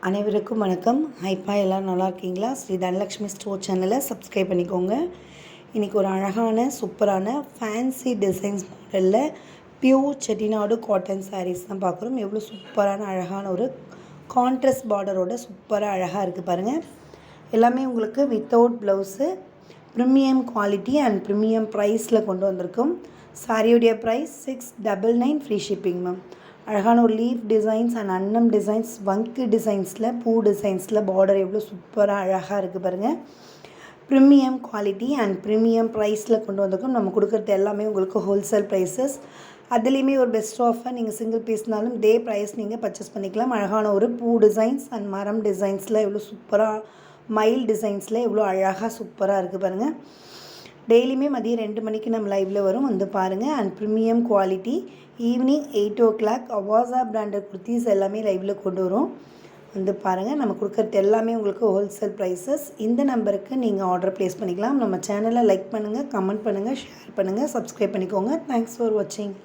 அனைவருக்கும் வணக்கம். ஹைப்பா எல்லோரும் நல்லா இருக்கீங்களா? ஸ்ரீ தனலக்ஷ்மி ஸ்டோர் சேனலை சப்ஸ்கிரைப் பண்ணிக்கோங்க. இன்றைக்கி ஒரு அழகான சூப்பரான ஃபேன்சி டிசைன்ஸ் மாடலில் பியூர் செட்டிநாடு காட்டன் சாரீஸ் தான் பார்க்குறோம். எவ்வளோ சூப்பரான அழகான ஒரு கான்ட்ராஸ்ட் பார்டரோட சூப்பராக அழகாக இருக்குது பாருங்கள். எல்லாமே உங்களுக்கு without blouse premium quality and premium ப்ரைஸில் கொண்டு வந்திருக்கோம். சாரியுடைய ப்ரைஸ் 699 ஃப்ரீ ஷிப்பிங் மேம். அழகான ஒரு லீஃப் டிசைன்ஸ் அண்ட் அன்னம் டிசைன்ஸ், வங்கு டிசைன்ஸில், பூ டிசைன்ஸில் பார்டர் எவ்வளோ சூப்பராக அழகாக இருக்குது பாருங்கள். ப்ரீமியம் குவாலிட்டி அண்ட் ப்ரீமியம் ப்ரைஸில் கொண்டு வந்திருக்கோம். நம்ம கொடுக்குறது எல்லாமே உங்களுக்கு ஹோல்சேல் ப்ரைஸஸ். அதுலேயுமே ஒரு பெஸ்ட் ஆஃபர், நீங்கள் சிங்கிள் பீஸ்னாலும் இதே ப்ரைஸ் நீங்கள் பர்ச்சேஸ் பண்ணிக்கலாம். அழகான ஒரு பூ டிசைன்ஸ் அண்ட் மரம் டிசைன்ஸில் எவ்வளோ சூப்பராக, மயில் டிசைன்ஸில் எவ்வளோ அழகாக சூப்பராக இருக்குது பாருங்கள். டெய்லியுமே மதியம் 2 மணிக்கு நம்ம லைவில் வரும், வந்து பாருங்கள். And premium quality evening 8 o'clock Avaasa branded kurtis எல்லாமே லைவில் கொண்டு வரும், வந்து பாருங்கள். நம்ம கொடுக்குறது எல்லாமே உங்களுக்கு ஹோல்சேல் ப்ரைஸஸ். இந்த நம்பருக்கு நீங்கள் ஆர்டர் ப்ளேஸ் பண்ணிக்கலாம். நம்ம சேனலை லைக் பண்ணுங்கள், கமெண்ட் பண்ணுங்கள், ஷேர் பண்ணுங்கள், சப்ஸ்கிரைப் பண்ணிக்கோங்க. தேங்க்ஸ் ஃபார் வாட்சிங்.